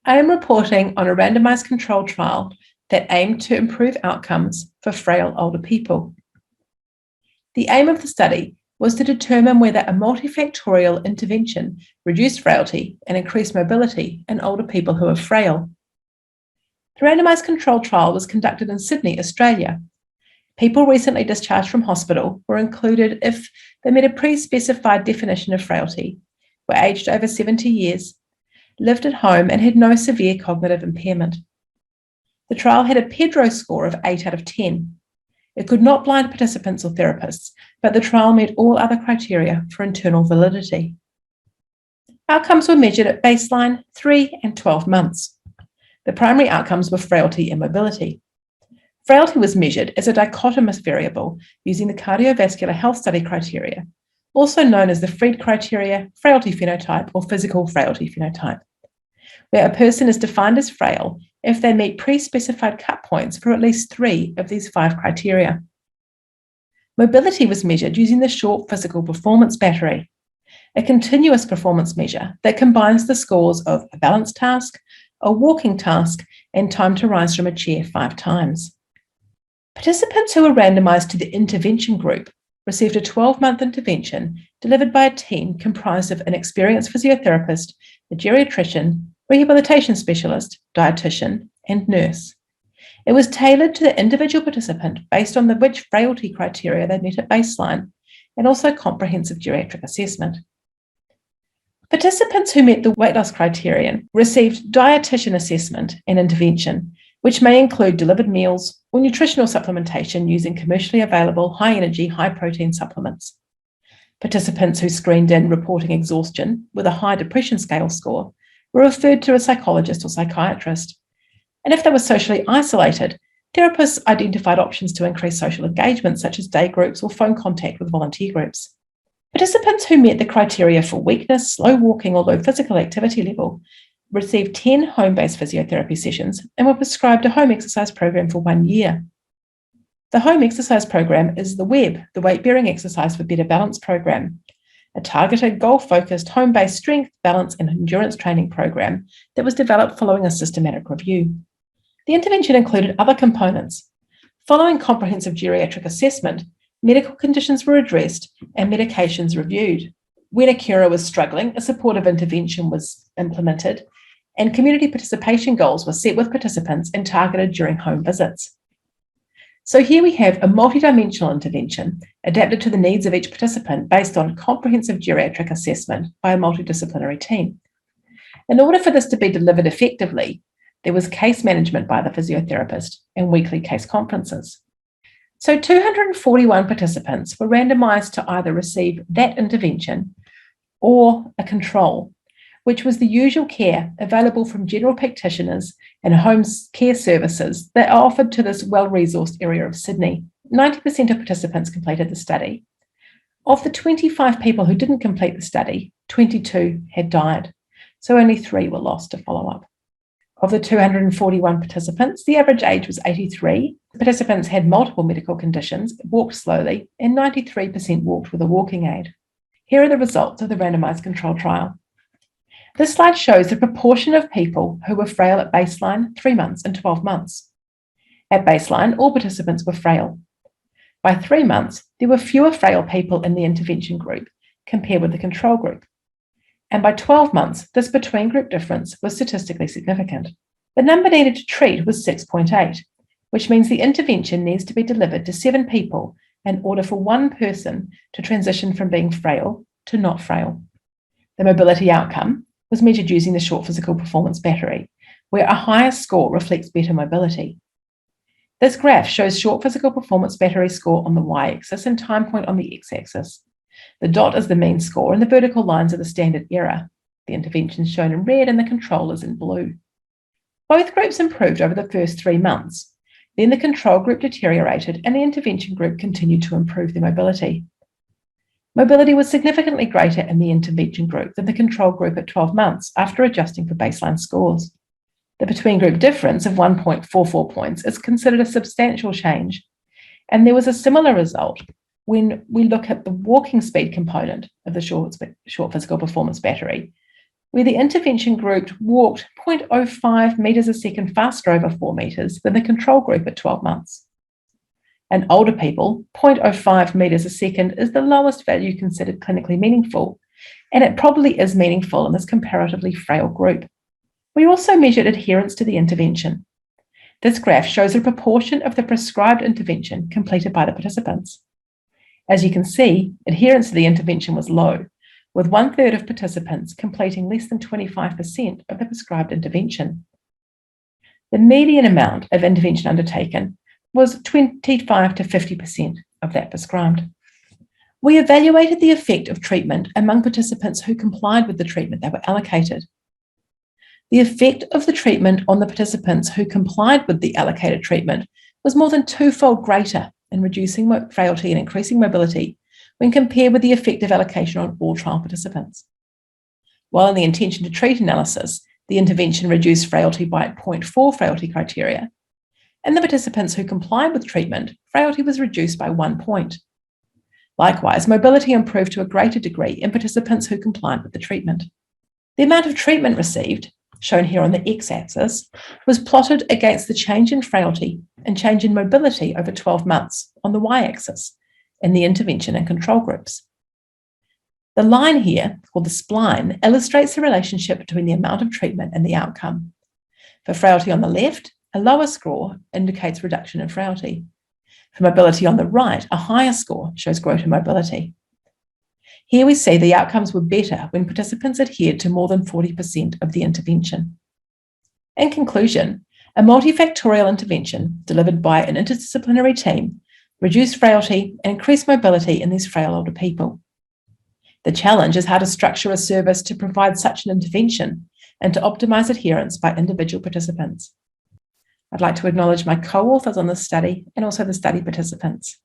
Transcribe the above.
I am reporting on a randomised controlled trial that aimed to improve outcomes for frail older people. The aim of the study was to determine whether a multifactorial intervention reduced frailty and increased mobility in older people who are frail. The randomised controlled trial was conducted in Sydney, Australia. People recently discharged from hospital were included if they met a pre-specified definition of frailty, were aged over 70 years, lived at home and had no severe cognitive impairment. The trial had a PEDro score of 8 out of 10. It could not blind participants or therapists, but the trial met all other criteria for internal validity. Outcomes were measured at baseline, 3 and 12 months. The primary outcomes were frailty and mobility. Frailty was measured as a dichotomous variable using the cardiovascular health study criteria, also known as the Fried criteria, frailty phenotype, or physical frailty phenotype, where a person is defined as frail if they meet pre-specified cut points for at least 3 of these 5 criteria. Mobility was measured using the short physical performance battery, a continuous performance measure that combines the scores of a balance task, a walking task, and time to rise from a chair 5 times. Participants who were randomised to the intervention group received a 12-month intervention delivered by a team comprised of an experienced physiotherapist, a geriatrician, rehabilitation specialist, dietitian, and nurse. It was tailored to the individual participant based on which frailty criteria they met at baseline, and also comprehensive geriatric assessment. Participants who met the weight loss criterion received dietitian assessment and intervention, which may include delivered meals or nutritional supplementation using commercially available high-energy, high-protein supplements. Participants who screened in reporting exhaustion with a high depression scale score were referred to a psychologist or psychiatrist. And if they were socially isolated, therapists identified options to increase social engagement, such as day groups or phone contact with volunteer groups. Participants who met the criteria for weakness, slow walking, or low physical activity level received 10 home-based physiotherapy sessions and were prescribed a home exercise program for 1 year. The home exercise program is the WEB, the Weight-Bearing Exercise for Better Balance program, a targeted, goal-focused, home-based strength, balance, and endurance training program that was developed following a systematic review. The intervention included other components. Following comprehensive geriatric assessment, medical conditions were addressed and medications reviewed. When a carer was struggling, a supportive intervention was implemented, and community participation goals were set with participants and targeted during home visits. So here we have a multidimensional intervention adapted to the needs of each participant based on comprehensive geriatric assessment by a multidisciplinary team. In order for this to be delivered effectively, there was case management by the physiotherapist and weekly case conferences. So 241 participants were randomised to either receive that intervention or a control, which was the usual care available from general practitioners and home care services that are offered to this well-resourced area of Sydney. 90% of participants completed the study. Of the 25 people who didn't complete the study, 22 had died, so only 3 were lost to follow-up. Of the 241 participants, the average age was 83. Participants had multiple medical conditions, walked slowly, and 93% walked with a walking aid. Here are the results of the randomised control trial. This slide shows the proportion of people who were frail at baseline, 3 months, and 12 months. At baseline, all participants were frail. By 3 months, there were fewer frail people in the intervention group compared with the control group. And by 12 months, this between-group difference was statistically significant. The number needed to treat was 6.8, which means the intervention needs to be delivered to 7 people in order for 1 person to transition from being frail to not frail. The mobility outcome was measured using the short physical performance battery, where a higher score reflects better mobility. This graph shows short physical performance battery score on the y-axis and time point on the x-axis. The dot is the mean score and the vertical lines are the standard error. The intervention is shown in red and the control is in blue. Both groups improved over the first 3 months. Then the control group deteriorated and the intervention group continued to improve their mobility. Mobility was significantly greater in the intervention group than the control group at 12 months after adjusting for baseline scores. The between-group difference of 1.44 points is considered a substantial change, and there was a similar result when we look at the walking speed component of the short physical performance battery, where the intervention group walked 0.05 metres a second faster over 4 metres than the control group at 12 months. In older people, 0.05 metres a second is the lowest value considered clinically meaningful, and it probably is meaningful in this comparatively frail group. We also measured adherence to the intervention. This graph shows a proportion of the prescribed intervention completed by the participants. As you can see, adherence to the intervention was low, with 1/3 of participants completing less than 25% of the prescribed intervention. The median amount of intervention undertaken was 25 to 50% of that prescribed. We evaluated the effect of treatment among participants who complied with the treatment they were allocated. The effect of the treatment on the participants who complied with the allocated treatment was more than twofold greater in reducing frailty and increasing mobility when compared with the effective allocation on all trial participants. While in the intention to treat analysis, the intervention reduced frailty by 0.4 frailty criteria, in the participants who complied with treatment, frailty was reduced by 1 point. Likewise, mobility improved to a greater degree in participants who complied with the treatment. The amount of treatment received, shown here on the x-axis, was plotted against the change in frailty and change in mobility over 12 months on the y-axis in the intervention and control groups. The line here, called the spline, illustrates the relationship between the amount of treatment and the outcome. For frailty on the left, a lower score indicates reduction in frailty. For mobility on the right, a higher score shows greater mobility. Here we see the outcomes were better when participants adhered to more than 40% of the intervention. In conclusion, a multifactorial intervention delivered by an interdisciplinary team reduced frailty and increased mobility in these frail older people. The challenge is how to structure a service to provide such an intervention and to optimise adherence by individual participants. I'd like to acknowledge my co-authors on this study and also the study participants.